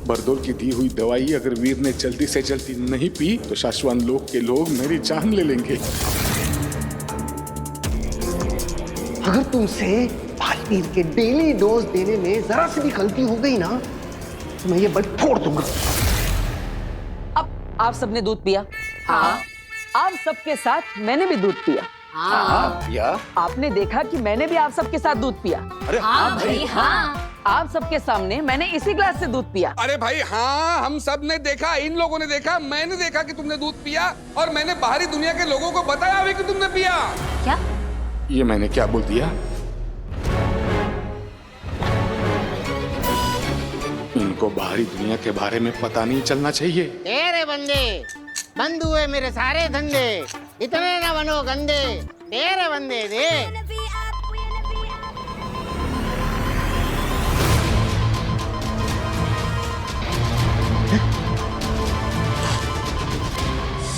बरदोल की दी हुई दवाई अगर वीर ने जल्दी से जल्दी नहीं पी तो शाश्वत लोक के लोग मेरी जान ले लेंगे। अगर तुमसे वीर के डेली डोज देने में जरा सी भी गलती हो गई ना तो मैं ये बल फोड़ दूंगा। अब आप सबने दूध पिया? हाँ। आप सबके साथ मैंने भी दूध पिया। हाँ पिया। आपने देखा कि मैंने भी आप सबके साथ दूध पिया? अरे हाँ भाई हाँ। आप सबके सामने मैंने इसी ग्लास से दूध पिया। अरे भाई हाँ, हम सब ने देखा, इन लोगों ने देखा, मैंने देखा कि तुमने दूध पिया और मैंने बाहरी दुनिया के लोगों को बताया भी कि तुमने पिया। क्या? ये मैंने क्या बोल दिया? इनको बाहरी दुनिया के बारे में पता नहीं चलना चाहिए। तेरे बंदे बंद हुए मेरे सारे धंधे, इतने न बनो गंदे, तेरे बंदे दे।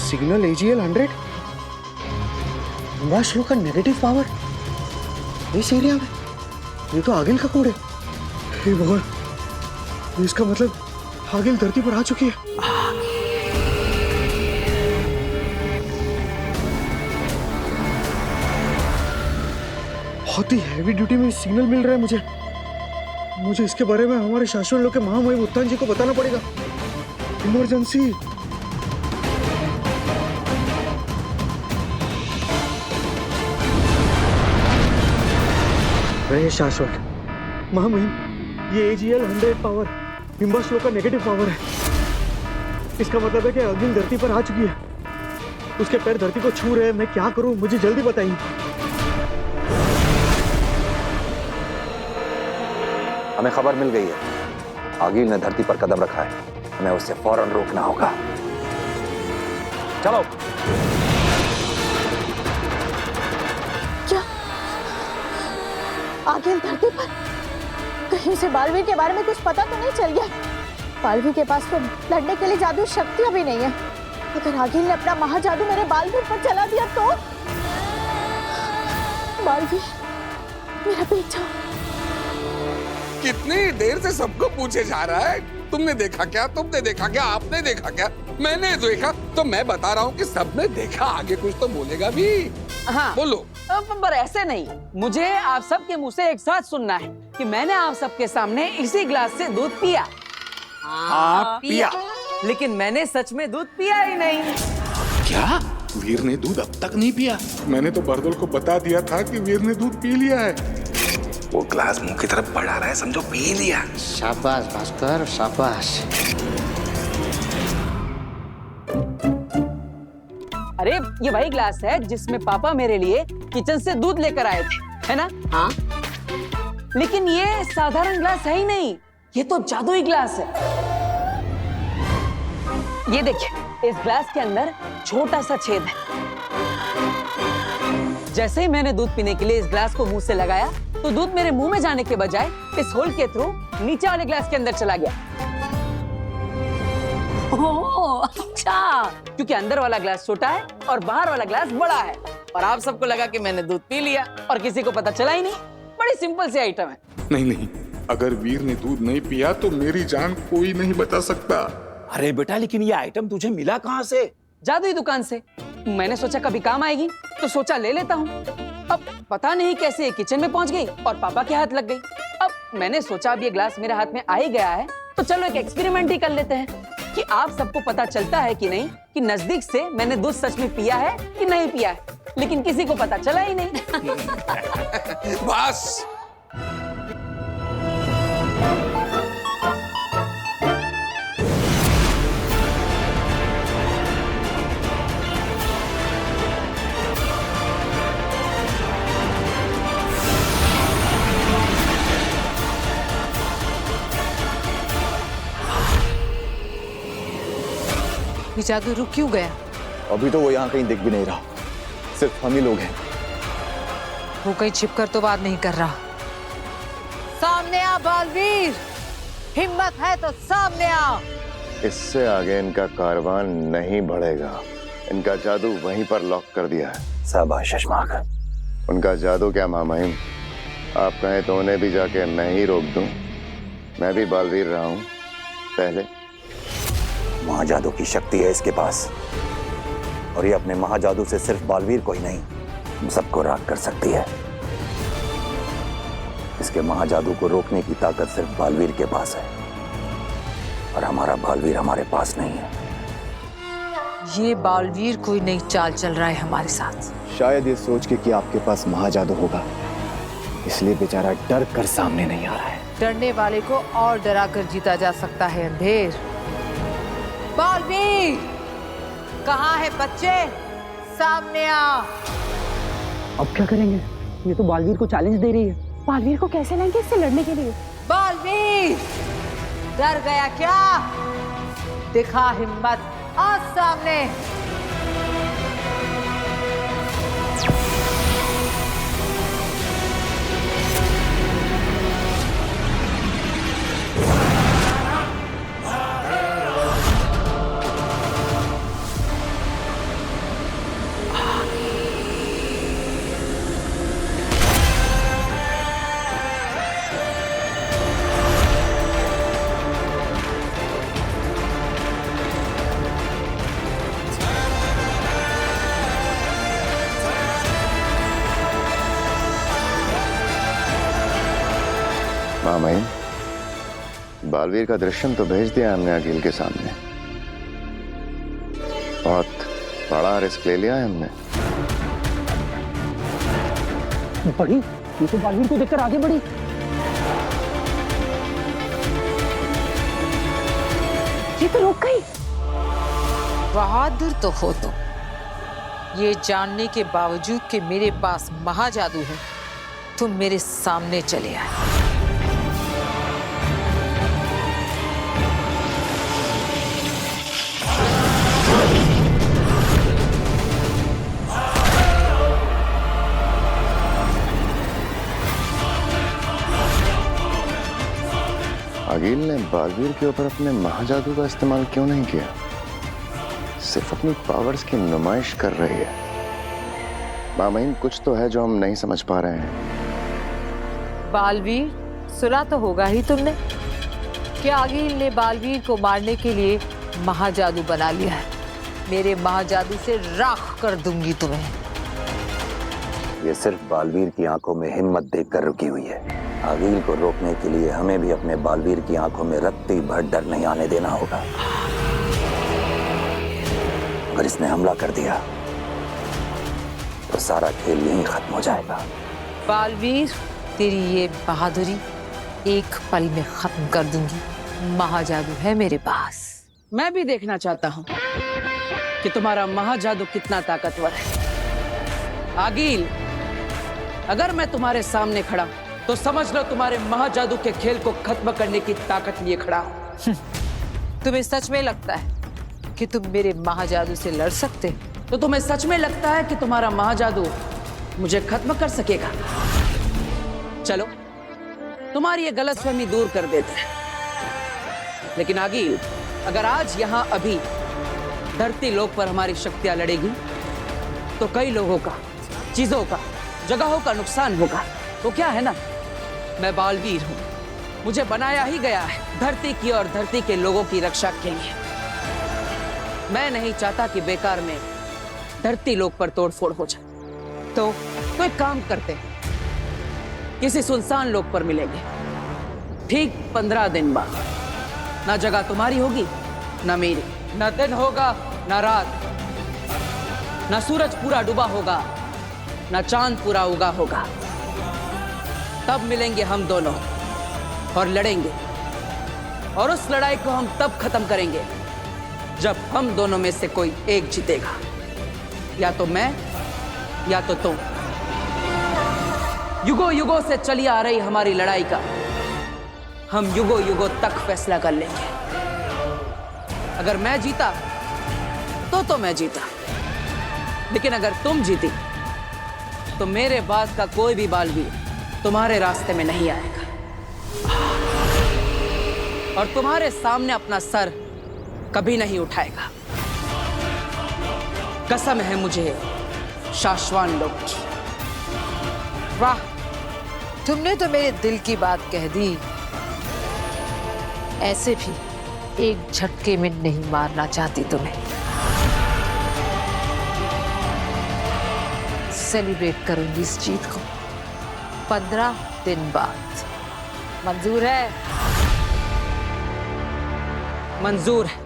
सिग्नल AGL 100 हिमाश्लो का नेगेटिव पावर इस एरिया में। ये तो आगिल का कोड है। हे भगवान, इसका मतलब आगिल धरती पर आ चुकी है। बहुत ही हैवी ड्यूटी में सिग्नल मिल रहा है मुझे इसके बारे में हमारे शाश्वत लोक के महामहिम उत्तान जी को बताना पड़ेगा। इमरजेंसी। अरे शाश्वत महामहिम, ये AGL 100 पावर हिम्बाश्लो का नेगेटिव पावर है। इसका मतलब है कि अग्नि धरती पर आ चुकी है। उसके पैर धरती को छू रहे हैं। मैं क्या करूं, मुझे जल्दी बताइए। हमें खबर मिल गई है, आगिल ने धरती पर कदम रखा है। हमें उससे फौरन रोकना होगा। चलो। क्या आगिल धरती पर? कहीं से बालवीर के बारे में कुछ पता तो नहीं चल गया? बालवीर के पास तो लड़ने के लिए जादू शक्तियां भी नहीं है। अगर आगिल ने अपना महाजादू मेरे बालवीर पर चला दिया तो? बालवीर, मेरा बेटा। कितनी देर से सबको पूछे जा रहा है, तुमने देखा क्या, तुमने देखा क्या, आपने देखा क्या? मैंने देखा तो मैं बता रहा हूँ कि सबने देखा। आगे कुछ तो बोलेगा भी। हाँ बोलो। पर ऐसे नहीं, मुझे आप सबके मुंह से एक साथ सुनना है कि मैंने आप सबके सामने इसी ग्लास से दूध पिया। हाँ पिया। लेकिन मैंने सच में दूध पिया ही नहीं। क्या? वीर ने दूध अब तक नहीं पिया? मैंने तो बरदोल को बता दिया था कि वीर ने दूध पी लिया है। वो ग्लास मुंह की तरफ बढ़ा रहा है, समझो पी लिया। शाबाश भास्कर, शाबाश। अरे ये वही ग्लास है जिसमें पापा मेरे लिए किचन से दूध लेकर आए थे, है ना? हाँ। लेकिन ये साधारण ग्लास है ही नहीं, ये तो जादुई ग्लास है। ये देखिए, इस ग्लास के अंदर छोटा सा छेद है। जैसे ही मैंने दूध पीने के लिए इस ग्लास को मुंह से लगाया तो दूध मेरे मुंह में जाने के बजाय इस होल के थ्रू नीचे वाले ग्लास के अंदर चला गया। ओह अच्छा। क्योंकि अंदर वाला ग्लास छोटा है और बाहर वाला ग्लास बड़ा है। और आप सबको लगा कि मैंने दूध पी लिया और किसी को पता चला ही नहीं। बड़ी सिंपल सी आइटम है। नहीं, अगर वीर ने दूध नहीं पिया तो मेरी जान कोई नहीं बचा सकता। अरे बेटा, लेकिन ये आइटम तुझे मिला कहाँ से? जादुई दुकान से। मैंने सोचा कभी काम आएगी तो सोचा ले लेता हूँ। अब पता नहीं कैसे ये किचन में पहुंच गई और पापा के हाथ लग गई। अब मैंने सोचा अब ये ग्लास मेरे हाथ में आ ही गया है तो चलो एक एक्सपेरिमेंट ही कर लेते हैं कि आप सबको पता चलता है कि नहीं कि नजदीक से मैंने दूध सच में पिया है कि नहीं पिया है। लेकिन किसी को पता चला ही नहीं। बस। ये जादू रुक क्यों गया? अभी तो वो यहाँ कहीं दिख भी नहीं रहा, सिर्फ हम ही लोग हैं। वो कहीं छिपकर तो बात नहीं कर रहा। सामने आ बालवीर, हिम्मत है तो सामने आ। इससे आगे इनका कारवां नहीं बढ़ेगा। इनका जादू वहीं पर लॉक कर दिया है। शाबाश शशमाक। उनका जादू क्या महामहिम, आप कहें तो उन्हें भी जाके मैं ही रोक दूं। मैं भी बालवीर रहा हूं, पहले महाजादू की शक्ति है इसके पास, और ये अपने महाजादू से सिर्फ बालवीर को ही नहीं, हम सबको राख कर सकती है। इसके महाजादू को रोकने की ताकत सिर्फ बालवीर के पास है, और हमारा बालवीर हमारे पास नहीं है। ये बालवीर कोई नई चाल चल रहा है हमारे साथ। शायद ये सोच के कि आपके पास महाजादू होगा, इसलिए बेचारा डर कर सामने नहीं आ रहा है। डरने वाले को और डरा कर जीता जा सकता है अंधेर। बालवीर कहाँ है बच्चे? सामने आ। अब क्या करेंगे? ये तो बालवीर को चैलेंज दे रही है। बालवीर को कैसे लाएंगे इससे लड़ने के लिए? बालवीर डर गया क्या? दिखा हिम्मत, आ सामने। मामईन, बालवीर का दृश्यम तो भेज दिया हमने अकील के सामने। बहुत बड़ा रिस्क ले लिया है हमने। बढ़ी, ये तो बालवीर को देखकर आगे बढ़ी। ये तो रुक गई। बहादुर तो हो तुम, ये जानने के बावजूद कि मेरे पास महाजादू है, तुम मेरे सामने चले आए। अकील ने बालवीर के ऊपर अपने महाजादू का इस्तेमाल क्यों नहीं किया? सिर्फ अपनी पावर्स की नुमाइश कर रही है। मामईन, कुछ तो है जो हम नहीं समझ पा रहे हैं। बालवीर, सुना तो होगा ही तुमने कि अकील ने बालवीर को मारने के लिए महाजादू बना लिया है। मेरे महाजादू से राख कर दूंगी तुम्हें। ये सिर्फ बालवीर की आंखों में हिम्मत देखकर रुकी हुई है। आगील को रोकने के लिए हमें भी अपने बालवीर की आंखों में रत्ती भर डर नहीं आने देना होगा। अगर इसने हमला कर दिया तो सारा खेल यहीं खत्म हो जाएगा। बालवीर, तेरी ये बहादुरी एक पल में खत्म कर दूंगी। महाजादू है मेरे पास। मैं भी देखना चाहता हूँ कि तुम्हारा महाजादू कितना ताकतवर है। आगील, अगर मैं तुम्हारे सामने खड़ा तो समझ लो तुम्हारे महाजादू के खेल को खत्म करने की ताकत लिए खड़ा हूं। तुम्हें सच में लगता है कि तुम मेरे महाजादू से लड़ सकते? तो तुम्हें सच में लगता है कि तुम्हारा महाजादू मुझे खत्म कर सकेगा? चलो, तुम्हारी ये गलतफहमी दूर कर देते हैं। लेकिन आगील, अगर आज यहां अभी धरती लोक पर हमारी शक्तियां लड़ेगी तो कई लोगों का, चीजों का, जगहों का नुकसान होगा। तो क्या है ना, मैं बालवीर हूं, मुझे बनाया ही गया है धरती की और धरती के लोगों की रक्षा के लिए। मैं नहीं चाहता कि बेकार में धरती लोक पर तोड़फोड़ हो जाए। तो एक काम करते हैं, किसी सुनसान लोक पर मिलेंगे ठीक 15 दिन बाद। ना जगह तुम्हारी होगी ना मेरी, ना दिन होगा ना रात, ना सूरज पूरा डूबा होगा ना चांद पूरा उगा होगा। तब मिलेंगे हम दोनों और लड़ेंगे, और उस लड़ाई को हम तब खत्म करेंगे जब हम दोनों में से कोई एक जीतेगा। या तो मैं या तो तुम। युगों युगों से चली आ रही हमारी लड़ाई का हम युगों युगों तक फैसला कर लेंगे। अगर मैं जीता तो मैं जीता, लेकिन अगर तुम जीती तो मेरे बाद का कोई भी बालवीर तुम्हारे रास्ते में नहीं आएगा और तुम्हारे सामने अपना सर कभी नहीं उठाएगा। कसम है मुझे शाश्वान लोक की। वाह, तुमने तो मेरे दिल की बात कह दी। ऐसे भी एक झटके में नहीं मारना चाहती तुम्हें। सेलिब्रेट करूंगी इस जीत को 15 दिन बाद। मंजूर है? मंजूर है,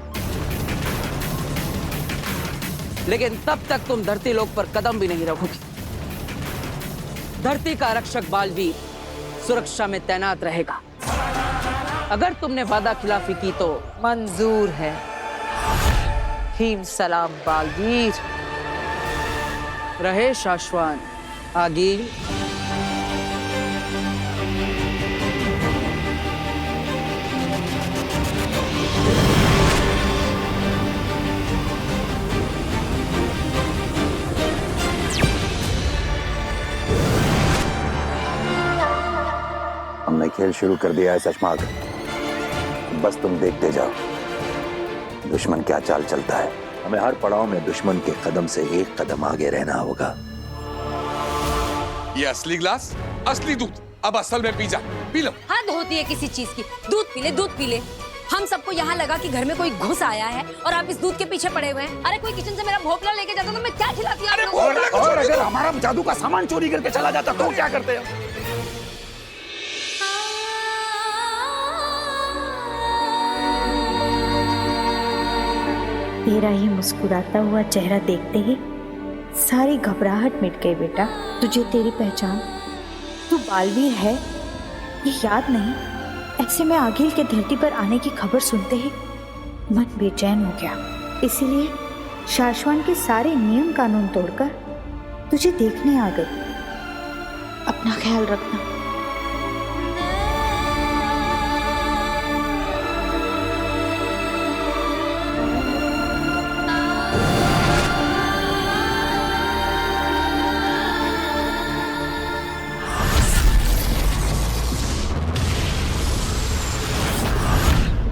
लेकिन तब तक तुम धरती लोक पर कदम भी नहीं रखोगी। धरती का रक्षक बालवीर सुरक्षा में तैनात रहेगा। अगर तुमने वादा खिलाफी की तो मंजूर है। हीम सलाम बालवीर। रहे शाश्वान आगील। हमने खेल शुरू कर दिया है सचमाग, बस तुम देखते जाओ दुश्मन क्या चाल चलता है। हमें हर पड़ाव में दुश्मन के कदम से एक कदम आगे रहना होगा। ये असली ग्लास, असली दूध, अब असल में पी जा, पी लो। हद होती है किसी चीज की। दूध पी ले, दूध पी ले। हम सबको यहाँ लगा कि घर में कोई घुस आया है और आप इस दूध के पीछे पड़े हुए हैं। अरे कोई किचन से मेरा भोपला लेके जाता तो मैं क्या खिलाती? और अगर हमारा जादू का सामान चोरी करके चला जाता तो क्या करते हैं? तेरा ही मुस्कुराता हुआ चेहरा देखते ही सारी घबराहट मिट गई बेटा। तुझे तेरी पहचान, तू बालवीर है, ये याद नहीं? ऐसे में आगिल के धरती पर आने की खबर सुनते ही मन बेचैन हो गया। इसीलिए शाश्वान के सारे नियम कानून तोड़कर तुझे देखने आ गई। अपना ख्याल रखना।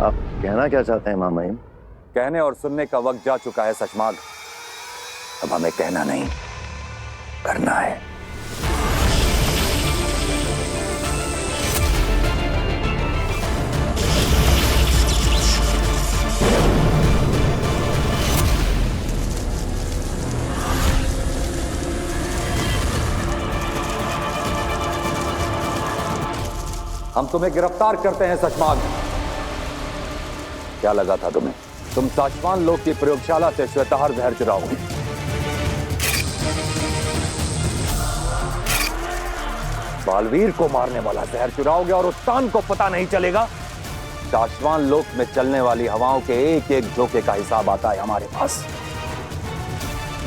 आप कहना क्या चाहते हैं मामाइन? कहने और सुनने का वक्त जा चुका है सचमाग। अब हमें कहना नहीं, करना है। हम तुम्हें गिरफ्तार करते हैं सचमाग। क्या लगा था तुम्हें? तुम साचवान लोक की प्रयोगशाला से श्वेताहार जहर चुराओगे। बालवीर को मारने वाला जहर चुराओगे और उत्तान को पता नहीं चलेगा। साचवान लोक में चलने वाली हवाओं के एक एक झोंके का हिसाब आता है हमारे पास।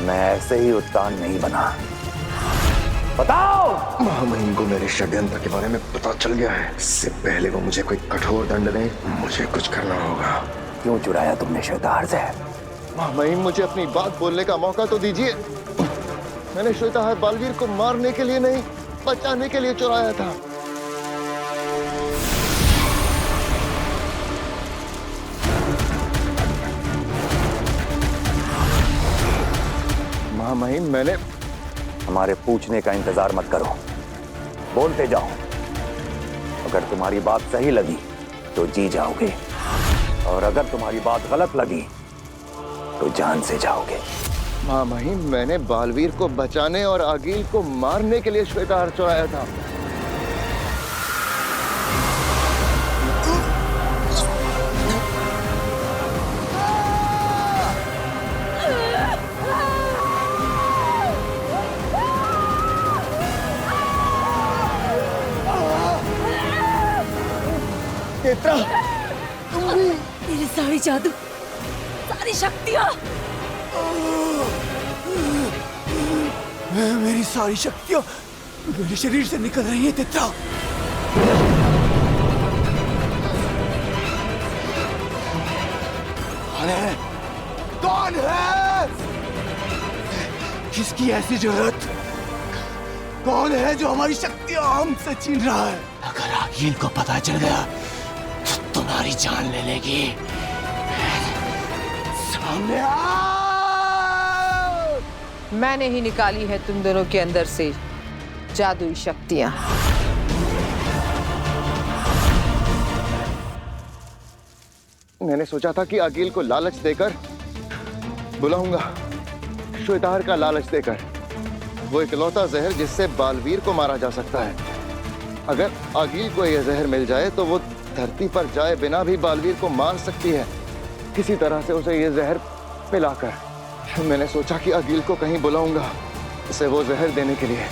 मैं ऐसे ही उत्तान नहीं बना। बताओ। मामाइन को मेरे षड्यंत्र के बारे में पता चल गया है। इससे पहले वो मुझे कोई कठोर दंड दे, मुझे कुछ करना होगा। क्यों चुराया तुमने श्वेताहार जहर? मामाइन मुझे अपनी बात बोलने का मौका तो दीजिए। मैंने श्वेताहार बालवीर को मारने के लिए नहीं, बचाने के लिए चुराया था। मामाइन मैंने हमारे पूछने का इंतजार मत करो, बोलते जाओ। अगर तुम्हारी बात सही लगी तो जी जाओगे, और अगर तुम्हारी बात गलत लगी तो जान से जाओगे। मामाइन मैंने बालवीर को बचाने और आगिल को मारने के लिए श्वेताहार चुराया था। मेरी सारी जादू, सारी शक्तियां, मेरी सारी शक्तियां मेरे शरीर से निकल रही है तेत्रा। कौन है? कौन है? किसकी ऐसी जरूरत? कौन है जो हमारी शक्तियां हमसे छीन रहा है? अगर आगिल को पता चल गया तो तुम्हारी जान ले लेगी। सामने आ! मैंने ही निकाली है तुम दोनों के अंदर से जादुई शक्तियां। मैंने सोचा था कि अकील को लालच देकर बुलाऊंगा, श्वेताहार का लालच देकर। वो इकलौता जहर जिससे बालवीर को मारा जा सकता है। अगर अकील को यह जहर मिल जाए तो वो धरती पर जाए बिना भी बालवीर को मार सकती है, किसी तरह से उसे यह जहर पिलाकर। मैंने सोचा कि अकील को कहीं बुलाऊंगा उसे वो जहर देने के लिए।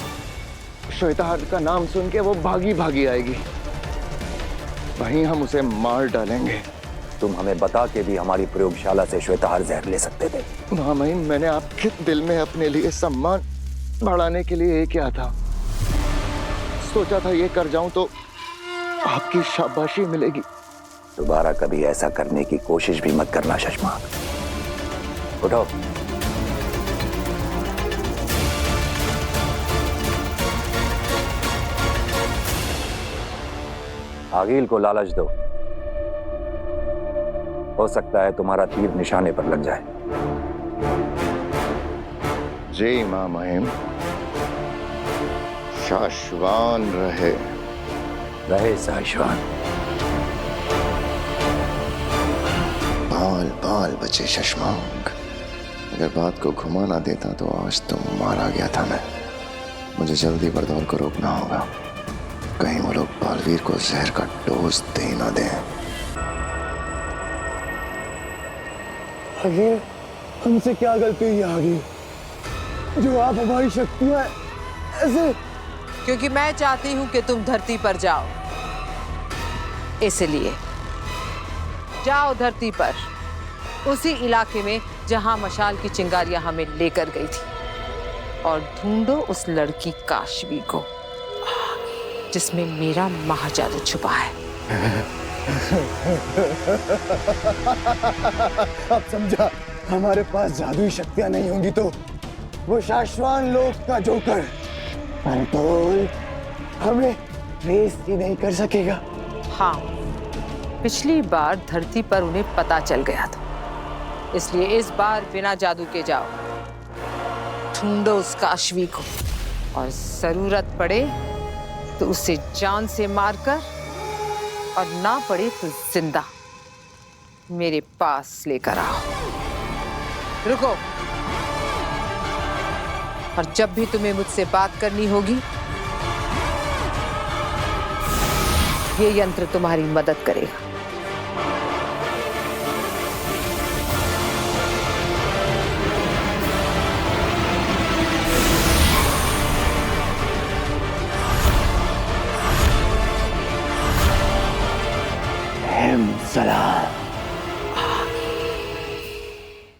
श्वेताहार का नाम सुन के वो भागी भागी आएगी, वहीं हम उसे मार डालेंगे। तुम हमें बता के भी हमारी प्रयोगशाला से श्वेताहार जहर ले सकते थे। महामहिम, मैंने आपके दिल में अपने लिए सम्मान बढ़ाने के लिए ये किया था। सोचा था ये कर जाऊं तो आपकी शाबाशी मिलेगी। दोबारा कभी ऐसा करने की कोशिश भी मत करना शशमाक। उठो। आगिल को लालच दो, हो सकता है तुम्हारा तीर निशाने पर लग जाए। जय मां महिम। शाश्वान रहे। रहे शाश्वान। बाल बाल बचे शशमांक। अगर बात को घुमा ना देता तो आज तो मारा गया था मैं। मुझे जल्दी बरदौल को रोकना होगा, कहीं वो लोग बालवीर को जहर का डोज दे ना दें। आगे हमसे क्या गलती हुई आगे जो आप हमारी शक्तियां ऐसे? क्योंकि मैं चाहती हूं कि तुम धरती पर जाओ, इसलिए जाओ धरती पर, उसी इलाके में जहां मशाल की चिंगारियां हमें लेकर गई थी, और ढूंढो उस लड़की काशवी को जिसमें मेरा महाजादू छुपा है। अब समझा, हमारे पास जादुई शक्तियां नहीं होंगी तो वो शाश्वान लोक का जोकर बरदौल हमें रेस ही नहीं कर सकेगा। हाँ, पिछली बार धरती पर उन्हें पता चल गया था, इसलिए इस बार बिना जादू के जाओ, ढूंढो उस काशवी को, और जरूरत पड़े तो उसे जान से मारकर, और ना पड़े तो जिंदा मेरे पास लेकर आओ। रुको, और जब भी तुम्हें मुझसे बात करनी होगी, ये यंत्र तुम्हारी मदद करेगा।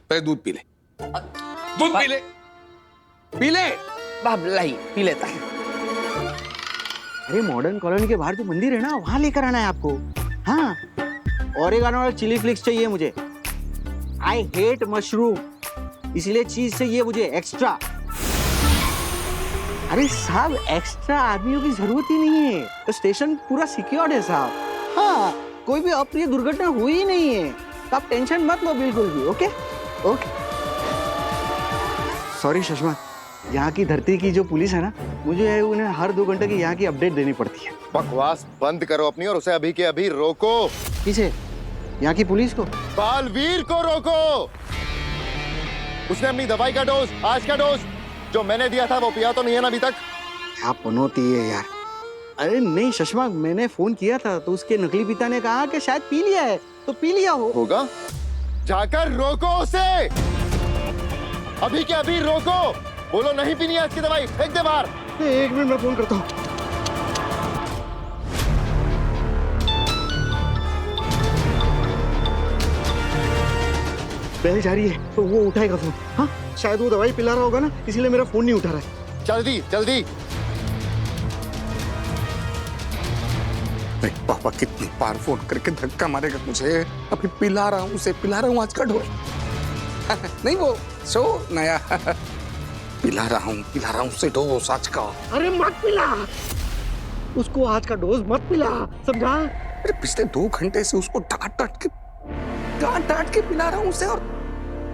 पे दूध पी ले, दूध पी ले, पी ले। बाबलाई पी लेता है। अरे मॉडर्न कॉलोनी के बाहर जो मंदिर है ना, वहां लेकर आना है आपको। हाँ, ओरेगानो और चिली फ्लिक्स चाहिए मुझे। आई हेट मशरूम, इसलिए चीज चाहिए मुझे एक्स्ट्रा। अरे साहब, एक्स्ट्रा आदमियों की जरूरत ही नहीं है, तो स्टेशन पूरा सिक्योर्ड है साहब। हाँ, कोई भी अप्रिय दुर्घटना हुई ही नहीं है, तो आप टेंशन मत लो बिल्कुल भी। Okay okay. सॉरी सुषमा, यहाँ की धरती की जो पुलिस है ना, मुझे उन्हें हर 2 घंटे की यहाँ की अपडेट देनी पड़ती है। बकवास बंद करो अपनी और उसे अभी के अभी रोको। किसे? यहाँ की पुलिस को? बालवीर को रोको। उसने अपनी दवाई का डोज, आज का डोज जो मैंने दिया था वो पिया तो नहीं है ना अभी तक? क्या पनौती है यार। अरे नहीं सुषमा, मैंने फोन किया था तो उसके नकली पिता ने कहा कि शायद पी लिया है, तो पी लिया होगा। जाकर रोको उसे, अभी के अभी रोको। बोलो नहीं पीनी है इसकी दवाई, फेंक दे बाहर। 1 मिनट में फोन करता हूँ। पहले जा रही है तो वो उठाएगा फोन। हाँ, शायद वो दवाई पिला रहा होगा ना, इसीलिए मेरा फोन नहीं उठा रहा है। जल्दी जल्दी। पापा कितनी बार फोन करके धक्का मारेगा मुझे। अभी पिला रहा हूँ आज का डोज। नहीं वो सो नया पिला रहा हूँ उसे डोज आज का। अरे मत पिला उसको, आज का डोज मत पिला, समझा? अरे पिछले 2 घंटे से उसको डांट डांट के पिला रहा हूँ उसे, और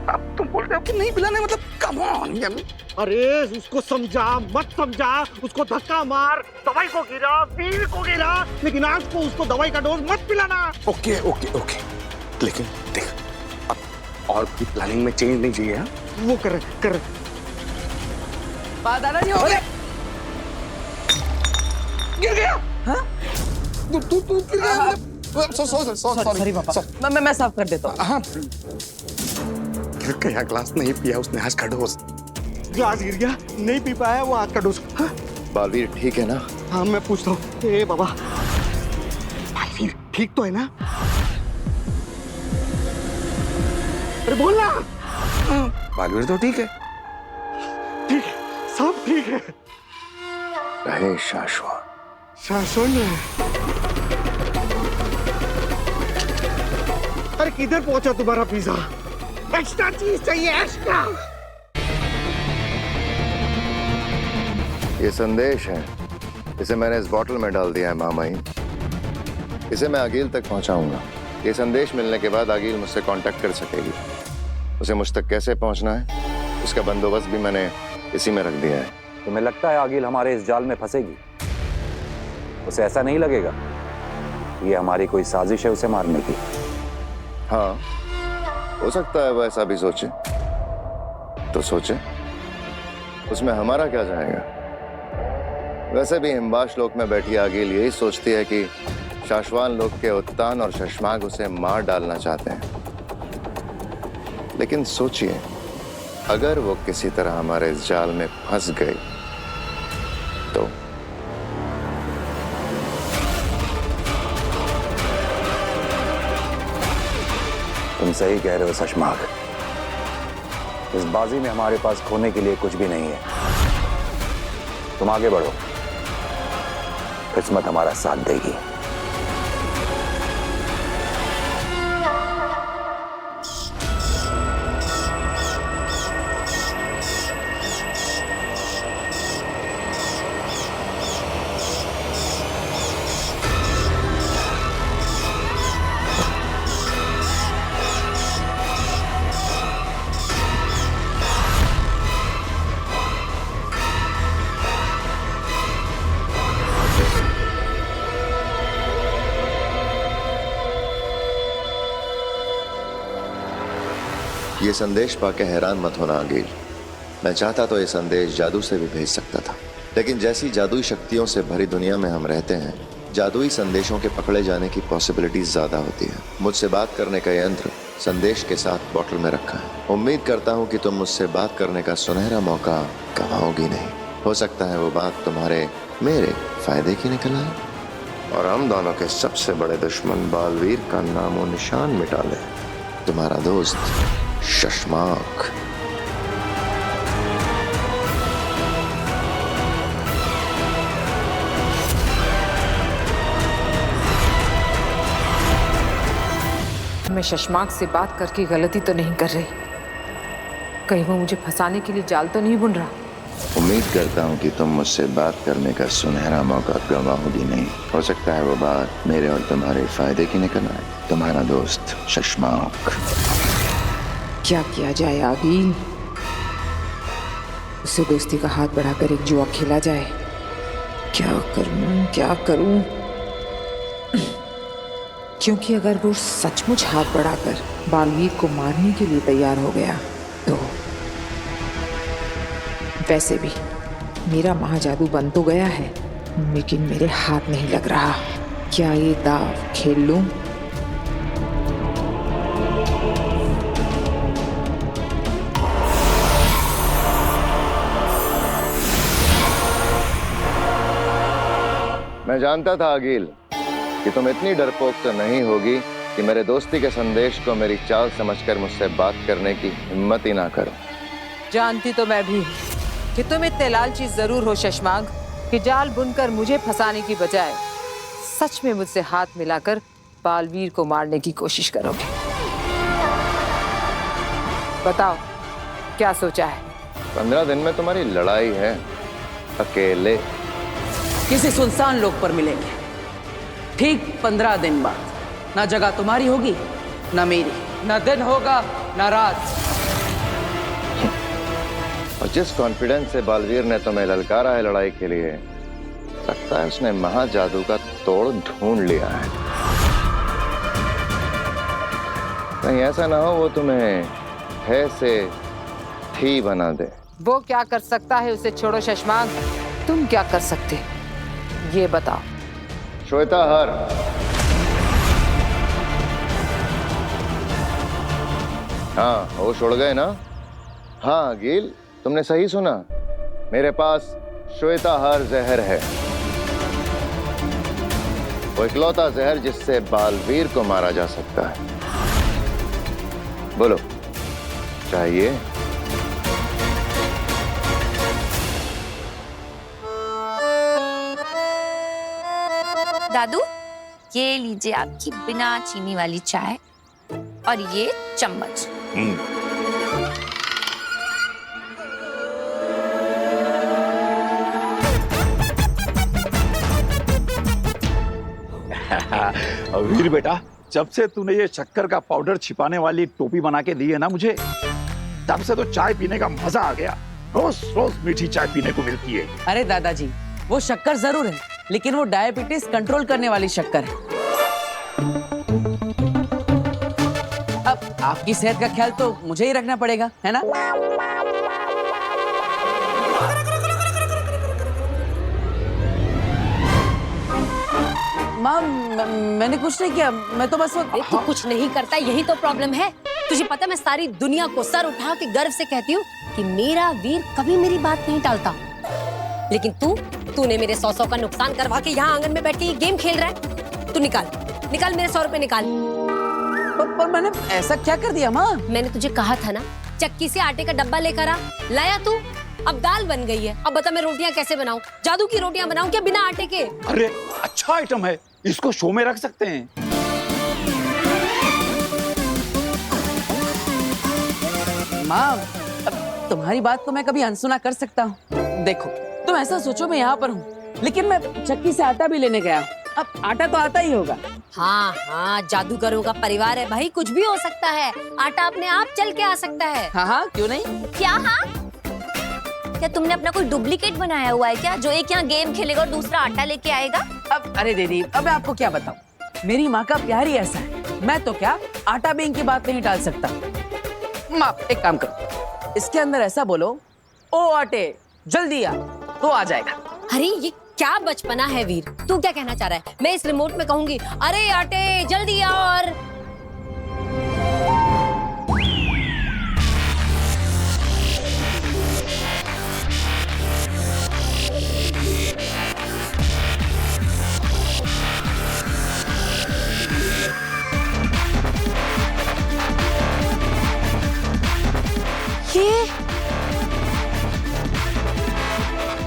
अब तुम बोल रहे हो कि नहीं पिलाने, मतलब कम ऑन यम्मी। अरे उसको समझा मत समझा, उसको धक्का मार, दवाई को गिरा, वीर को गिरा, लेकिन आज को उसको दवाई का डोज मत पिलाना। ओके ओके ओके, लेकिन देख, अब और भी प्लानिंग में चेंज नहीं चाहिए। हाँ? वो कर दादाजी हो गए। गिर गया। हाँ? तू गिर गया। सॉरी पापा, मैं साफ कर देता हूँ। हाँ, गिर गया, ग्लास नहीं पिया उसने आज का डोज। ग्लास गिर गया, नहीं पी पाया वो आज का डोज। हाँ? बालवीर ठीक है ना? हाँ मैं पूछता हूँ। ए बाबा, बालवीर ठीक तो है ना? अरे बोलना। बालवीर तो ठीक है। ठीक है, सब ठीक है। रहे शाश्वत। शासन है। अरे किधर पहुंचा तुम्हारा पिज्जा? एक्स्ट्रा चीज चाहिए, एक्स्ट्रा। ये संदेश है, इसे मैंने इस बोतल में डाल दिया है मामाई। इसे मैं आगिल तक पहुंचाऊंगा। ये संदेश मिलने के बाद आगिल मुझसे कांटेक्ट कर सकेगी। उसे मुझ तक कैसे पहुंचना है, इसका बंदोबस्त भी मैंने इसी में रख दिया है। तुम्हें लगता है आगिल हमारे इस जाल में फंसेगी? उसे ऐसा नहीं लगेगा ये हमारी कोई साजिश है उसे मारने की? हाँ, हो सकता है वो ऐसा भी सोचे, तो सोचे, उसमें हमारा क्या जाएगा। वैसे भी हिमवाश लोक में बैठी आगिल यही सोचती है कि शाश्वान लोक के उत्तान और शशमाग उसे मार डालना चाहते हैं। लेकिन सोचिए, अगर वो किसी तरह हमारे इस जाल में फंस गई तो तुम सही कह रहे हो शशमाग। इस बाजी में हमारे पास खोने के लिए कुछ भी नहीं है। तुम आगे बढ़ो, किस्मत हमारा साथ देगी। ये संदेश पाके हैरान मत होना आगिल। मैं चाहता तो ये संदेश जादू से भी भेज सकता था, लेकिन जैसी जादुई शक्तियों से भरी दुनिया में हम रहते हैं, जादुई संदेशों के पकड़े जाने की पॉसिबिलिटीज ज्यादा होती है। मुझसे बात करने का यंत्र संदेश के साथ बोतल में रखा है। उम्मीद करता हूँ कि तुम मुझसे बात करने का सुनहरा मौका गंवाओगी नहीं। हो सकता है वो बात तुम्हारे मेरे फायदे की निकल आए और हम दोनों के सबसे बड़े दुश्मन बालवीर का नामो निशान मिटा ले। तुम्हारा दोस्त शशमाक। मैं शशमाक से बात करके गलती तो नहीं कर रही? कहीं वो मुझे फंसाने के लिए जाल तो नहीं बुन रहा? उम्मीद करता हूँ कि तुम मुझसे बात करने का सुनहरा मौका गंवाओगी नहीं। हो सकता है वो बात मेरे और तुम्हारे फायदे की निकल आए। तुम्हारा दोस्त शशमाक। क्या किया जाए आगिल? उससे दोस्ती का हाथ बढ़ाकर एक जुआ खेला जाए। क्या करूं, क्या करूं? क्योंकि अगर वो सचमुच हाथ बढ़ाकर बालवीर को मारने के लिए तैयार हो गया तो वैसे भी मेरा महाजादू बन तो गया है, लेकिन मेरे हाथ नहीं लग रहा। क्या ये दाव खेल लूं? मैं जानता था आगिल कि तुम इतनी डरपोक तो नहीं होगी कि मेरे दोस्ती के संदेश को मेरी चाल समझकर मुझसे बात करने की हिम्मत ही ना करो। जानती तो मैं भी हूँ कि तुम इतने लालची जरूर हो शशमाग कि जाल बुनकर मुझे फंसाने की बजाय सच में मुझसे हाथ मिलाकर बालवीर को मारने की कोशिश करोगे। बताओ क्या सोचा है? 15 दिन में तुम्हारी लड़ाई है, अकेले। किसी सुनसान लोक पर मिलेंगे, ठीक 15 दिन बाद। ना जगह तुम्हारी होगी ना मेरी, ना दिन होगा ना रात। और जिस कॉन्फिडेंस से बालवीर ने तुम्हें ललकारा है लड़ाई के लिए, लगता है उसने महाजादू का तोड़ ढूंढ लिया है। कहीं ऐसा ना हो वो तुम्हें है से थी बना दे। वो क्या कर सकता है उसे छोड़ो शशमांक, तुम क्या कर सकते ये बताओ। श्वेता हर, हाँ होश उड़ गए ना? हाँ गिल, तुमने सही सुना, मेरे पास श्वेता हर जहर है, वो इकलौता जहर जिससे बालवीर को मारा जा सकता है। बोलो चाहिए? दादू, ये लीजिए आपकी बिना चीनी वाली चाय और ये चम्मच। वीर बेटा, जब से तूने ये शक्कर का पाउडर छिपाने वाली टोपी बना के दी है ना मुझे, तब से तो चाय पीने का मजा आ गया। रोज रोज मीठी चाय पीने को मिलती है। अरे दादाजी, वो शक्कर जरूर है, लेकिन वो डायबिटीज कंट्रोल करने वाली शक्कर है। अब आपकी सेहत का ख्याल तो मुझे ही रखना पड़ेगा, है ना? माँ, मैंने कुछ नहीं किया, मैं तो बस तू कुछ नहीं करता, यही तो प्रॉब्लम है। तुझे पता, मैं सारी दुनिया को सर उठा के गर्व से कहती हूँ कि मेरा वीर कभी मेरी बात नहीं टालता, लेकिन तूने मेरे 100 का नुकसान करवा के यहाँ आंगन में बैठ के ये गेम खेल रहा है। तू निकाल मेरे 100 रुपए निकाल। पर मैंने ऐसा क्या कर दिया माँ? मैंने तुझे कहा था ना, चक्की से आटे का डब्बा लेकर आ, लाया तू? अब दाल बन गई है, अब बता मैं रोटियां कैसे बनाऊं? जादू की रोटियां बनाऊं क्या बिना आटे के? अरे अच्छा आइटम है, इसको शो में रख सकते हैं। माँ, अब तुम्हारी बात को मैं कभी अनसुना कर सकता हूँ। देखो, तुम ऐसा सोचो मैं यहाँ पर हूँ, लेकिन मैं चक्की से आटा भी लेने गया हूँ। अब आटा तो आता ही होगा। हाँ, जादूगरों का परिवार है भाई, कुछ भी हो सकता है। आटा अपने आप चल के आ सकता है। हाँ, क्यों नहीं? क्या क्या तुमने अपना कोई डुप्लीकेट बनाया हुआ है क्या, जो एक यहाँ गेम खेलेगा और दूसरा आटा लेके आएगा? अब अरे दीदी, अब मैं आपको क्या बताऊं, मेरी माँ का प्यार ही ऐसा है। मैं तो क्या आटा बेंक की बात नहीं टाल सकता। माँ, एक काम करो, इसके अंदर ऐसा बोलो, ओ आटे जल्दी आ, तो आ जाएगा। अरे ये क्या बचपना है वीर, तू क्या कहना चाह रहा है? मैं इस रिमोट में कहूंगी, अरे आटे जल्दी आ, और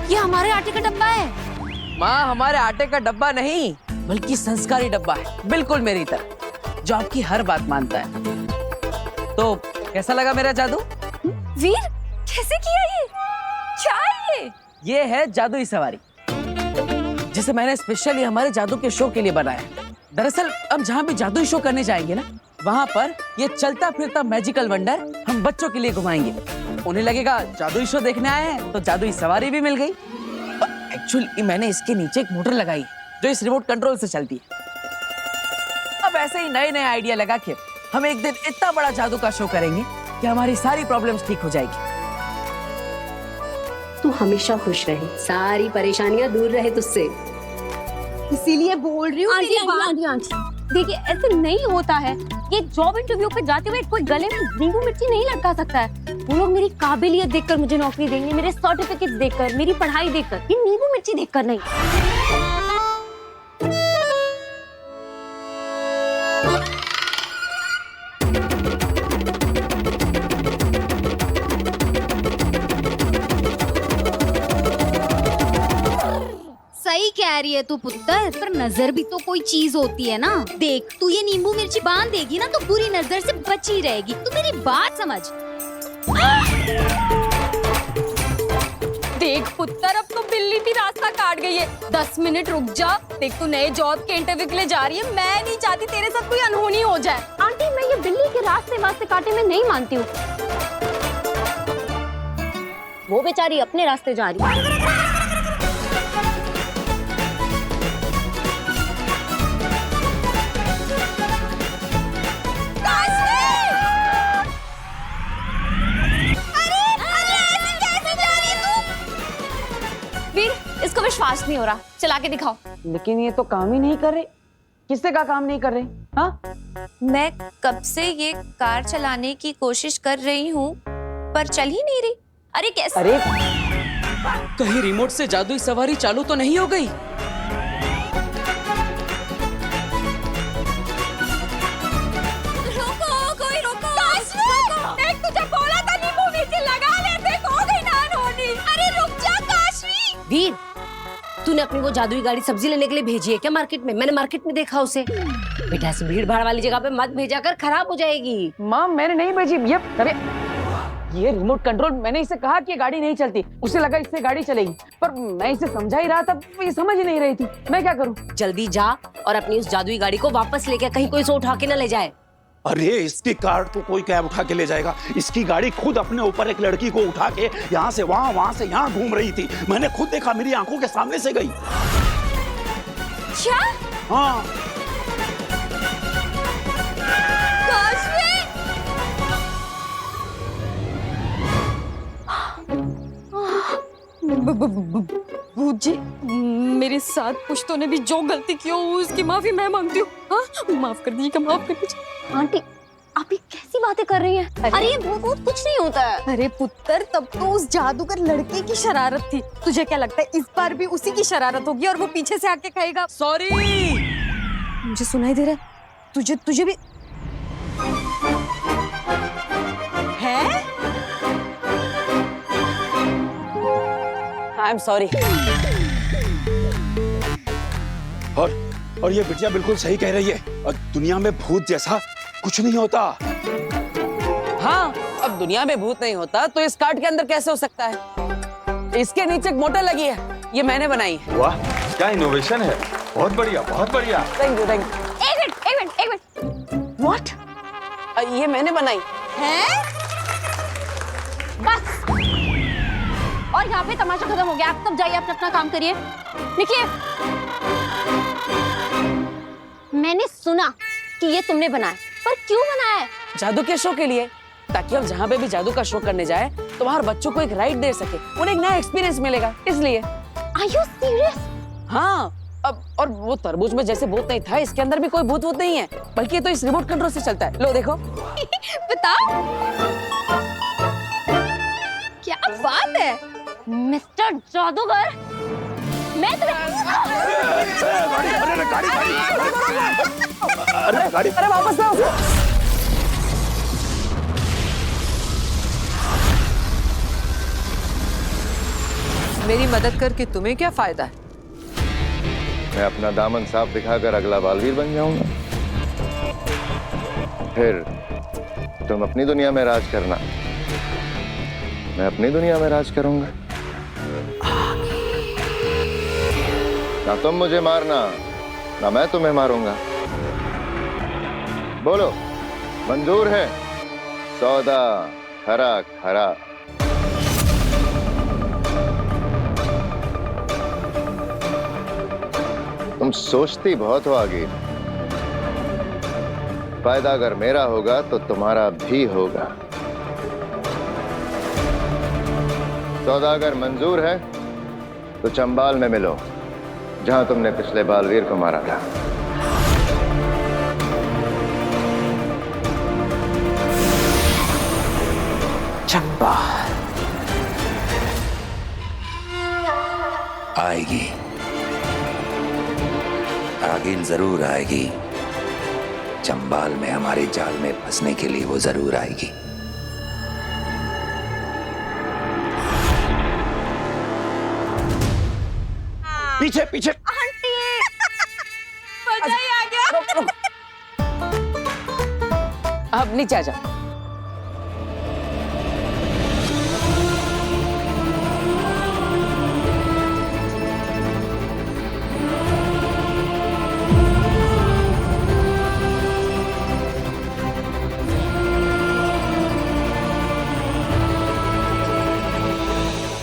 ये हमारे आटे का डब्बा है। माँ, हमारे आटे का डब्बा नहीं, बल्कि संस्कारी डब्बा है, बिल्कुल मेरी तरह, जो आपकी हर बात मानता है। तो कैसा लगा मेरा जादू? वीर, कैसे किया ये? क्या है ये है जादुई सवारी, जिसे मैंने स्पेशली हमारे जादू के शो के लिए बनाया। दरअसल अब जहाँ भी जादुई शो करने जाएंगे ना, वहाँ पर ये चलता फिरता मैजिकल वंडर हम बच्चों के लिए घुमाएंगे। उन्हें लगेगा जादुई शो देखने आए हैं, तो जादुई सवारी भी मिल गई। एक्चुअली मैंने इसके नीचे एक मोटर लगाई जो इस रिमोट कंट्रोल से चलती है। अब ऐसे ही नए नए आइडिया लगा के हम एक दिन इतना बड़ा जादू का शो करेंगे कि हमारी सारी प्रॉब्लम्स ठीक हो जाएगी। तू हमेशा खुश रहे, सारी परेशानियां दूर रहे तुझसे, इसीलिए बोल रही हूँ। आंटी, देखिए ऐसे नहीं होता है। ये जॉब इंटरव्यू पे जाते हुए कोई गले में नींबू मिर्ची नहीं लटका सकता है। वो लोग मेरी काबिलियत देखकर मुझे नौकरी देंगे, मेरे सर्टिफिकेट देखकर, मेरी पढ़ाई देखकर, ये नींबू मिर्ची देखकर नहीं। सही कह रही है तू पुत्र, पर नजर भी तो कोई चीज होती है ना। देख, तू ये नींबू मिर्ची बांध देगी ना तो बुरी नजर से बची रहेगी। तू मेरी बात समझ। देख पुत्र, अब तो बिल्ली भी रास्ता काट गई है। 10 मिनट रुक जा। देख, तू नए जॉब के इंटरव्यू के लिए जा रही है, मैं नहीं चाहती तेरे साथ कोई अनहोनी हो जाए। आंटी, मैं ये बिल्ली के रास्ते काटे में नहीं मानती हूँ। वो बेचारी अपने रास्ते जा रही है। हो रहा, चला के दिखाओ। लेकिन ये तो काम ही नहीं कर रहे। किससे का काम नहीं कर रहे? हाँ, मैं कब से ये कार चलाने की कोशिश कर रही हूँ पर चल ही नहीं रही। अरे कैसे? अरे कहीं रिमोट से जादुई सवारी चालू तो नहीं हो गई? रोको, कोई रोको। देख, तुझे बोला था नींबू मिर्ची लगा लेते, हो गई नान होनी। अरे रुक जा काशवी। वीर, तूने अपनी वो जादुई गाड़ी सब्जी लेने के लिए भेजी है क्या मार्केट में? मैंने मार्केट में देखा उसे। बेटा ऐसे भीड़ भाड़ वाली जगह पे मत भेजा कर, खराब हो जाएगी। माँ मैंने नहीं भेजी। ये रिमोट कंट्रोल, मैंने इसे कहा कि ये गाड़ी नहीं चलती, उसे लगा इससे गाड़ी चलेगी, पर मैं इसे समझा ही रहा था, ये समझ ही नहीं रही थी। मैं क्या करूं? जल्दी जा और अपनी उस जादुई गाड़ी को वापस लेके, कहीं कोई इसे उठा के न ले जाए। अरे इसकी कार तो कोई कैब उठा के ले जाएगा। इसकी गाड़ी खुद अपने ऊपर एक लड़की को उठा के यहाँ से वहाँ, वहाँ से यहाँ घूम रही थी। मैंने खुद देखा, मेरी आंखों के सामने से गई। क्या? हाँ। भूत जी, मेरे साथ पुश्तों ने भी जो गलती की हो उसकी माफी मैं मांगती हूँ। हाँ, माफ कर दीजिएगा, माफ कर दीजिए। आंटी आप ये कैसी बातें कर रही हैं? अरे ये भूत कुछ नहीं होता है। अरे पुत्र, तब तो उस जादूगर लड़के की शरारत थी। तुझे क्या लगता है इस बार भी उसी की शरारत होगी और वो पीछे से आके कहेगा सॉरी? मुझे सुनाई दे रहा है, तुझे भी है? I am sorry. और ये बिटिया बिल्कुल सही कह रही है। और दुनिया में भूत जैसा कुछ नहीं होता। हाँ, अब दुनिया में भूत नहीं होता तो इस कार्ड के अंदर कैसे हो सकता है? इसके नीचे एक मोटर लगी है, ये मैंने बनाई है। वाह, क्या इनोवेशन है। बहुत बढ़िया, बहुत बढ़िया। Thank you, thank you. एक मिनट। व्हाट? ये मैंने बनाई है? बस, और यहाँ पे तमाशा खत्म हो गया। आप सब जाइए, अपना काम करिए, निकलिए। मैंने सुना कि ये तुमने बनाया, पर क्यों बनाया है? जादू के शो के लिए, ताकि हम जहाँ पे भी जादू का शो करने जाए तो वहाँ बच्चों को एक राइड दे सके, उन्हें एक नया एक्सपीरियंस मिलेगा, इसलिए। Are you serious? हाँ, अब और वो तरबूज में जैसे भूत नहीं था, इसके अंदर भी कोई भूत नहीं है, बल्कि ये तो इस रिमोट कंट्रोल से चलता है। लो देखो। बताओ, क्या बात है मिस्टर जादूगर। मैं अरे वापस आओ। मेरी मदद करके तुम्हें क्या फायदा है? मैं अपना दामन साफ दिखाकर अगला बालवीर बन जाऊंगा। फिर तुम अपनी दुनिया में राज करना, मैं अपनी दुनिया में राज करूंगा। ना तुम मुझे मारना, ना मैं तुम्हें मारूंगा। बोलो, मंजूर है? सौदा खरा खरा। तुम सोचती बहुत हो आगे। फायदा अगर मेरा होगा तो तुम्हारा भी होगा। सौदा अगर मंजूर है तो चंबाल में मिलो, जहां तुमने पिछले बालवीर को मारा था। चंबाल आएगी, आगिल जरूर आएगी। चंबाल में हमारे जाल में फंसने के लिए वो जरूर आएगी। पीछे पीछे। आंटी, मजा ही आ गया। अब नीचे आ जाओ।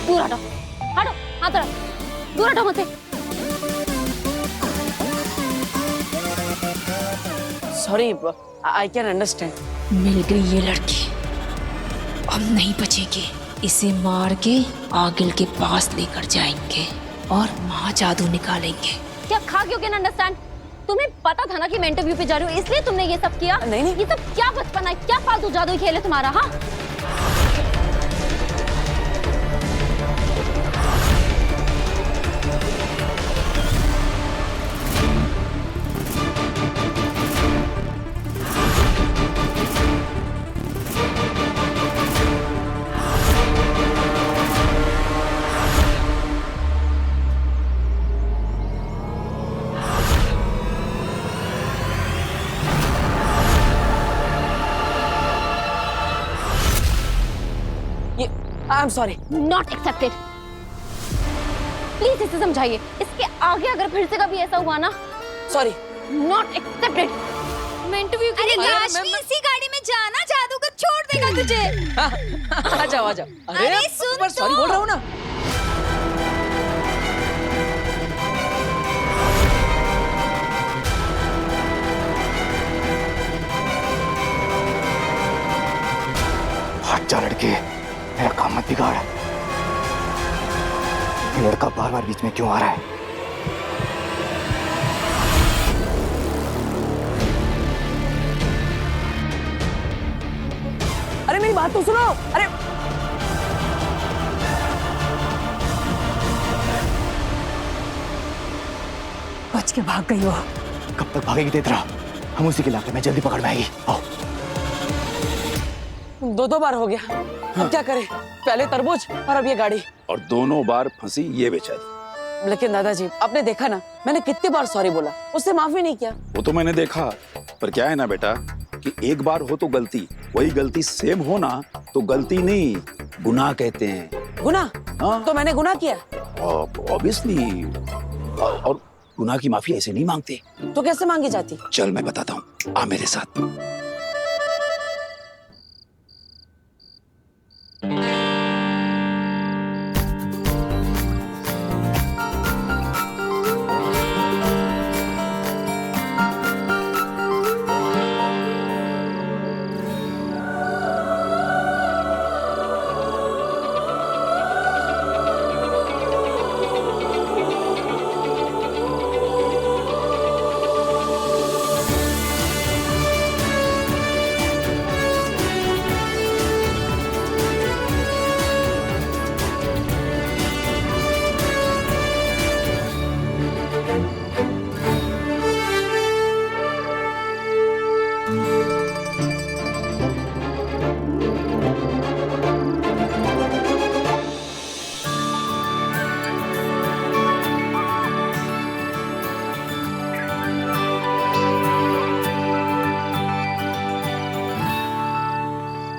दूर हटो, हटो, हाथ रख, दूर हटो मुझसे। Sorry, I can understand. मिल गई ये लड़की, अब नहीं बचेगी। इसे मार के आगिल के पास लेकर जाएंगे और महा जादू निकालेंगे। क्या खा क्यों कैन अंडरस्टैंड? तुम्हें पता था ना कि मैं इंटरव्यू पे जा रही हूँ, इसलिए तुमने ये सब किया? नहीं नहीं, ये सब क्या बचपन है, क्या फालतू जादुई खेल है तुम्हारा? हाँ I am sorry. Not accepted. Please इसे समझाइए, इसके आगे अगर फिर से कभी ऐसा हुआ ना, सॉरी। Not accepted. मैं इंटरव्यू के लिए काशवी, इसी गाड़ी में जाना, जादूगर छोड़ देगा तुझे। आ जाओ आ जाओ। अरे सुन तो। सॉरी बोल रहा हूँ ना। हट जा लड़के, मेरा काम मत बिगाड़। ये लड़का बार बार बीच में क्यों आ रहा है? अरे मेरी बात तो सुनो। अरे बच के भाग गई वो। कब तक भागेगी तेतरा? हम उसी के इलाके में जल्दी पकड़ में आएगी। आओ। दो बार हो गया। अब क्या करें? पहले तरबूज और अब ये गाड़ी। और दोनों बार फंसी ये बेचारी। लेकिन दादाजी, आपने देखा ना, मैंने कितनी बार सॉरी बोला, उससे माफी नहीं किया। वो तो मैंने देखा, पर क्या है ना बेटा कि एक बार हो तो गलती, वही गलती सेम हो ना तो गलती नहीं, गुनाह कहते हैं। गुनाह? हाँ। तो मैंने गुनाह किया? ऑब्वियसली। और गुनाह की माफी ऐसे नहीं मांगते। तो कैसे मांगी जाती? चल मैं बताता हूँ, आ मेरे साथ।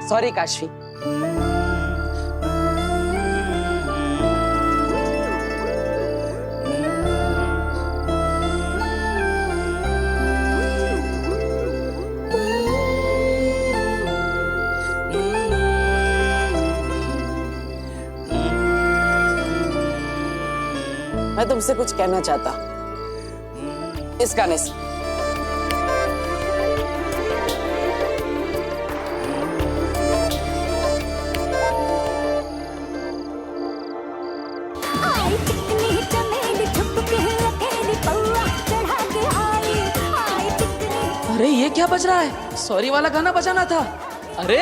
सॉरी काशवी। मैं तुमसे कुछ कहना चाहता इस गाने से। अरे ये क्या बज रहा है? सॉरी वाला गाना बजाना था। अरे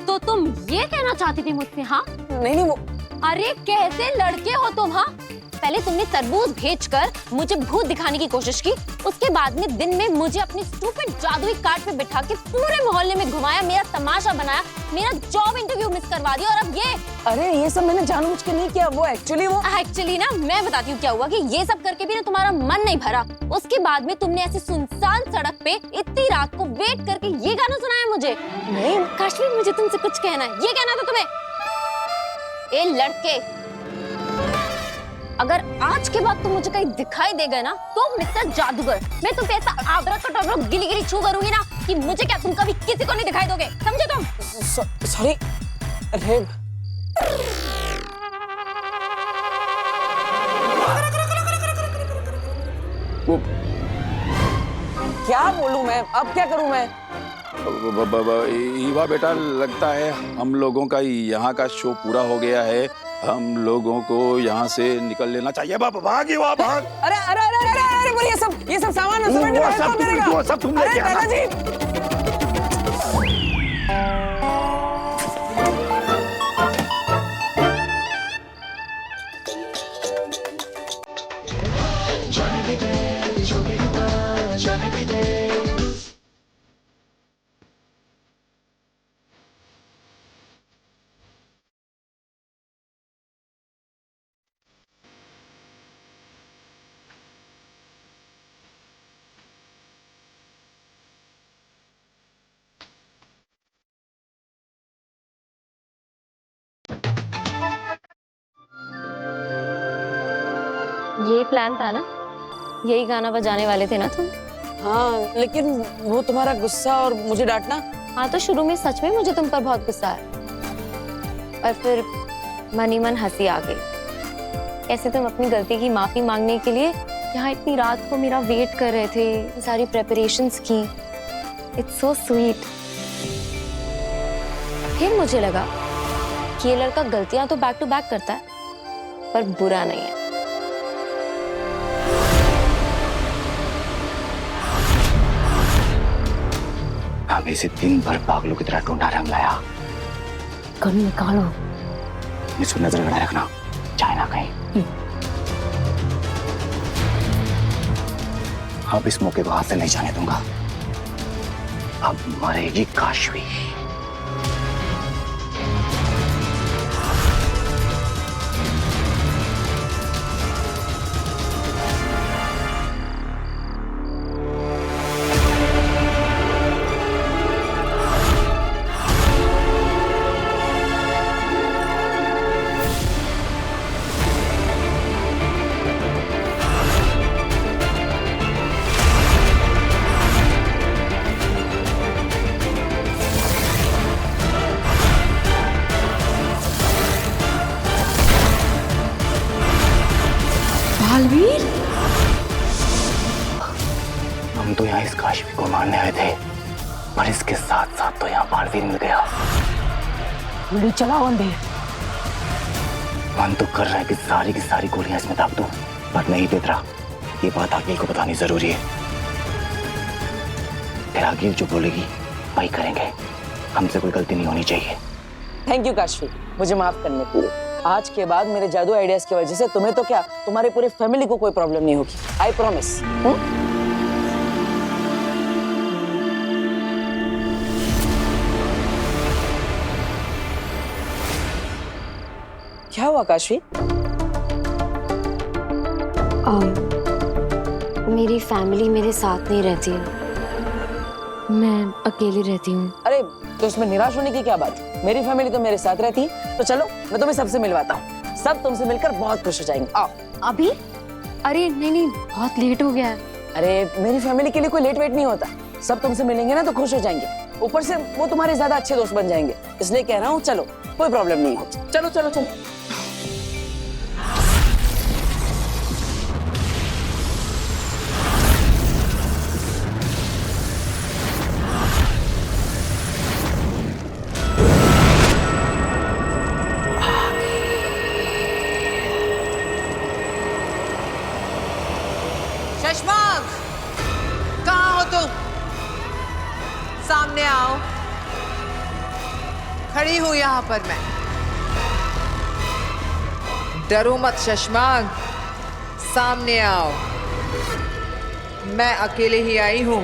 तो तुम ये कहना चाहती थी मुझसे? हाँ नहीं नहीं वो। अरे कैसे लड़के हो तुम? हाँ पहले तुमने तरबूज भेजकर मुझे भूत दिखाने की कोशिश की, उसके बाद में दिन में मुझे अपनी स्टूपिड जादुई कार्ड पे बिठा के पूरे मोहल्ले में घुमाया, मेरा तमाशा बनाया, मेरा जॉब इंटरव्यू मिस करवा दिया, और अब ये। अरे ये सब मैंने जानबूझ के नहीं किया, वो एक्चुअली ना मैं बताती हूँ क्या हुआ कि ये सब करके भी ना तुम्हारा मन नहीं भरा। उसके बाद में तुमने ऐसे सुनसान सड़क पे इतनी रात को वेट करके ये गाना सुनाया मुझे। नहीं काशवी, मुझे तुमसे कुछ कहना है। ये कहना था तुम्हें? ए लड़के, अगर आज के बाद तुम मुझे कहीं दिखाई देगा ना तो मिस्टर जादूगर, मैं तुम पे ऐसा आबरा गिली गिली छू करूंगी ना कि मुझे क्या तुम कभी किसी को नहीं दिखाई दोगे, समझे तुम? सॉरी। अरे वो क्या बोलूं मैं, अब क्या करूं मैं? ईवा बेटा, लगता है हम लोगों का यहाँ का शो पूरा हो गया है। हम लोगों को यहाँ से निकल लेना चाहिए। भाग ईवा, भाग। अरे अरे अरे अरे अरे बोलिए, ये सब सामान समेट वो सब तुम लेके आना। दादाजी। ये प्लान था ना, यही गाना बजाने वाले थे ना तुम? हाँ, लेकिन वो तुम्हारा गुस्सा और मुझे डांटना। हाँ, तो शुरू में सच में मुझे तुम पर बहुत गुस्सा आया, और फिर मन ही मन हंसी आ गई। कैसे तुम अपनी गलती की माफी मांगने के लिए यहाँ इतनी रात को मेरा वेट कर रहे थे, सारी प्रेपरेशंस की। It's so sweet. फिर मुझे लगा कि ये लड़का गलतियां तो बैक टू बैक करता है, पर बुरा नहीं है। हमें इसे दिन भर पागलों की तरह ढूंढा रंग लाया। कल निकालो। इसको नजर गड़ा रखना, चाहे ना कहीं। अब इस मौके को हाथ से नहीं जाने दूंगा। अब मरेगी काशवी। बालवीर, हम तो यहाँ इस काशवी को मारने आए थे, पर इसके साथ साथ तो यहाँ बालवीर मिल गया। गोली चलाओ अंधे। मन तो कर रहा है कि सारी की सारी गोलियां इसमें दाग दूं, पर नहीं बेतरा। ये बात आगिल को बतानी जरूरी है। फिर आगिल जो बोलेगी वही करेंगे। हमसे कोई गलती नहीं होनी चाहिए। थैंक यू काशवी, मुझे माफ करने के लिए। आज के बाद मेरे जादू आइडियाज की वजह से तुम्हें तो क्या, तुम्हारे पूरे फैमिली को कोई प्रॉब्लम नहीं होगी। I promise. क्या हुआ काशवी? मेरी फैमिली मेरे साथ नहीं रहती है, मैं अकेली रहती हूँ। अरे तो इसमें निराश होने की क्या बात है? मेरी फैमिली तो मेरे साथ रहती है। तो चलो मैं तुम्हें सबसे मिलवाता हूँ, सब तुमसे मिलकर बहुत खुश हो जाएंगे। आओ। अभी? अरे नहीं, बहुत लेट हो गया है। अरे मेरी फैमिली के लिए कोई लेट वेट नहीं होता, सब तुमसे मिलेंगे ना तो खुश हो जाएंगे। ऊपर से वो तुम्हारे ज्यादा अच्छे दोस्त बन जाएंगे, इसलिए कह रहा हूँ चलो, कोई प्रॉब्लम नहीं है। चलो चलो चलो। शशमाक, कहाँ हो तुम? सामने आओ। खड़ी हूं यहाँ पर मैं। डरो मत शशमाक, सामने आओ। मैं अकेले ही आई हूं।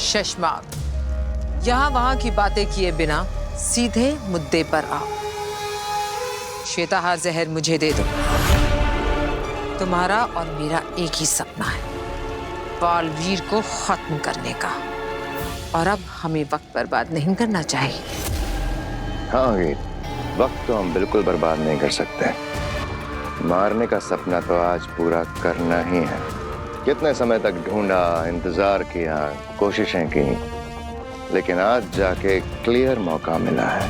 शशमाक, यहाँ वहां की बातें किए बिना सीधे मुद्दे पर आओ। श्वेताहार जहर मुझे दे दो। तुम्हारा और मेरा एक ही सपना है, बालवीर को खत्म करने का। और अब हमें वक्त बर्बाद नहीं करना चाहिए। हाँ, वक्त तो हम बिल्कुल बर्बाद नहीं कर सकते। मारने का सपना तो आज पूरा करना ही है। कितने समय तक ढूंढा, इंतजार किया, कोशिशें की, लेकिन आज जाके क्लियर मौका मिला है,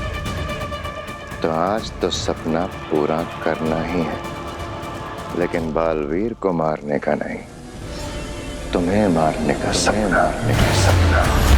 तो आज तो सपना पूरा करना ही है, लेकिन बालवीर को मारने का नहीं, तुम्हें मारने का सपना।